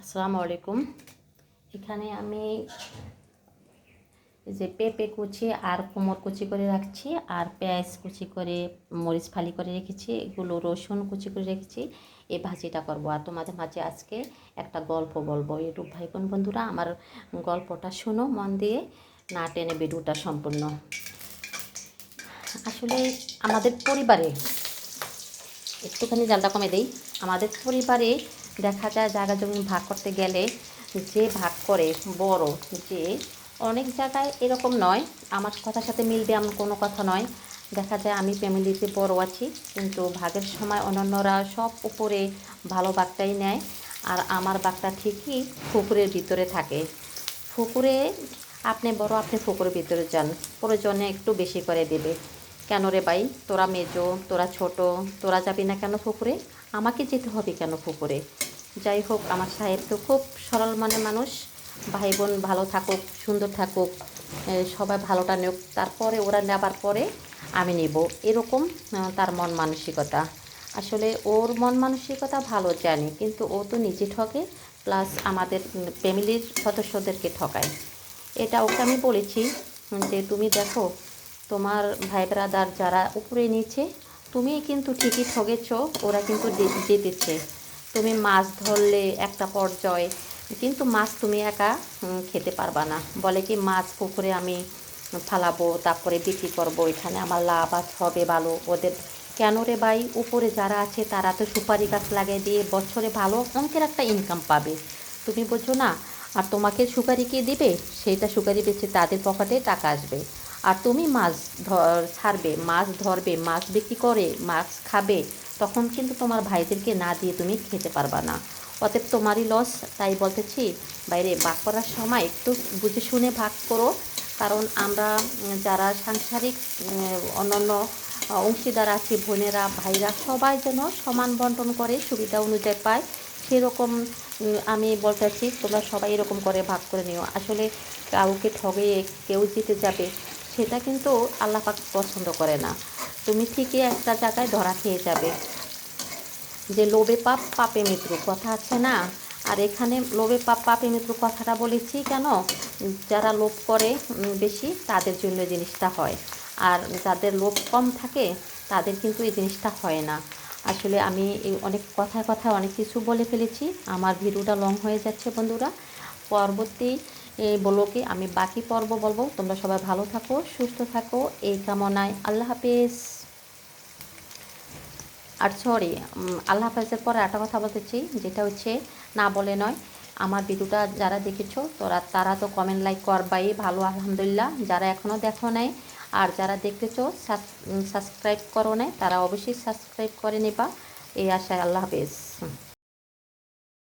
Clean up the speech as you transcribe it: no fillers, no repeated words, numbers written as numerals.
আসসালামু আলাইকুম। এখানে আমি যে পেঁপে কুচি আর কুমড় কুচি করে রাখছি, আর পেঁয়াজ কুচি করে, মরিচ ফালি করে রেখেছি, এগুলো রসুন কুচি করে রেখেছি। এই ভাজিটা করব। আর তোমাদের মাঝে আজকে একটা গল্প বলবো। ইউটিউব ভাই বোন বন্ধুরা, আমার গল্পটা শোনো মন দিয়ে, না টেনে ভিডিওটা সম্পূর্ণ। আসলে আমাদের পরিবারে, একটুখানি জালটা কমে দেই, আমাদের পরিবারে দেখা যায় জায়গা জমি ভাগ করতে গেলে যে ভাগ করে বড়, যে অনেক জায়গায় এরকম নয়, আমার কথার সাথে মিলবে এমন কোনো কথা নয়। দেখা যায় আমি ফ্যামিলিতে বড় আছি, কিন্তু ভাগের সময় অন্যান্যরা সব উপরে ভালো ভাগটাই নেয়, আর আমার ভাগটা ঠিকই পুকুরের ভিতরে থাকে। পুকুরে আপনি বড়, আপনি পুকুরের ভিতরে যান, প্রয়োজনে একটু বেশি করে দেবে। কেন রে ভাই, তোরা মেজো, তোরা ছোট, তোরা যাবি না কেন পুকুরে? আমাকে যেতে হবে কেন পুকুরে? যাই হোক, আমার সাহেব তো খুব সরল মনের মানুষ। ভাই বোন ভালো থাকুক, সুন্দর থাকুক, সবাই ভালোটা নেক, তারপরে ওরা নেবার পরে আমি নেব, এরকম তার মন মানসিকতা। আসলে ওর মন মানসিকতা ভালো জানি, কিন্তু ও তো নিজে ঠকে, প্লাস আমাদের ফ্যামিলির সদস্যদেরকে ঠকায়। এটা ওকে আমি বলেছি যে তুমি দেখো, তোমার ভাই ব্রাদার যারা উপরে নিচে, তুমি কিন্তু ঠিকই ঠকেছ, ওরা কিন্তু জিতেছে। তুমি মাছ ধরলে একটা পর্যায়ে, কিন্তু মাছ তুমি একা খেতে পারবা না। বলে কি, মাছ পুকুরে আমি ফালাবো, তারপরে বিক্রি করবো, এখানে আমার লাভ হবে ভালো। ওদের কেন রে ভাই, উপরে যারা আছে তারা তো সুপারি গাছ লাগিয়ে দিয়ে বছরে ভালো অঙ্কের একটা ইনকাম পাবে, তুমি বোঝো না? আর তোমাকে সুপারি কে দিবে? সেইটা সুপারি বেচে তাদের পকেটে টাকা আসবে। আর তুমি মাছ ছাড়বে, মাছ ধরবে, মাছ বিক্রি করে মাছ খাবে, তখন কিন্তু তোমার ভাইদেরকে না দিয়ে তুমি খেতে পারবা না। অতএব তোমারই লস। তাই বলতেছি, বাইরে ভাগ করার সময় একটু বুঝে শুনে ভাগ করো। কারণ আমরা যারা সাংসারিক অন্যান্য অংশীদার আছে, বোনেরা ভাইরা সবাই যেন সমান বন্টন করে সুবিধা অনুযায়ী পায়, সেরকম আমি বলতেছি তোমরা সবাই এরকম করে ভাগ করে নিও। আসলে কাউকে ঠগিয়ে কেউ জিতে যাবে, সেটা কিন্তু আল্লাহ পাক পছন্দ করে না। তুমি ঠিকই একটা জায়গায় ধরা খেয়ে যাবে। যে লোভে পাপ পাপে মৃত্যু কথা আছে না? আর এখানে লোভে পাপ পাপে মৃত্যু কথাটা বলেছি কেন? যারা লোভ করে বেশি, তাদের জন্য এই জিনিসটা হয়। আর যাদের লোভ কম থাকে, তাদের কিন্তু এই জিনিসটা হয় না। আসলে আমি অনেক কথায় কথায় অনেক কিছু বলে ফেলেছি, আমার ভিডিওটা লং হয়ে যাচ্ছে বন্ধুরা। পরবর্তী ব্লগে আমি বাকি পর্ব বলবো। তোমরা সবাই ভালো থাকো, সুস্থ থাকো, এই কামনায় আল্লাহ হাফেজ। আর সরি, আল্লাহ হাফেজের পরে একটা কথা বলতেছি, যেটা হচ্ছে না বলে নয়, আমার ভিডিওটা যারা দেখেছো তারা তো কমেন্ট লাইক করবাই, ভালো আলহামদুলিল্লাহ। যারা এখনও দেখো নাই আর যারা দেখতেছো সাবস্ক্রাইব করো নাই, তারা অবশ্যই সাবস্ক্রাইব করে নেবা, এই আশায়। আল্লাহ হাফেজ।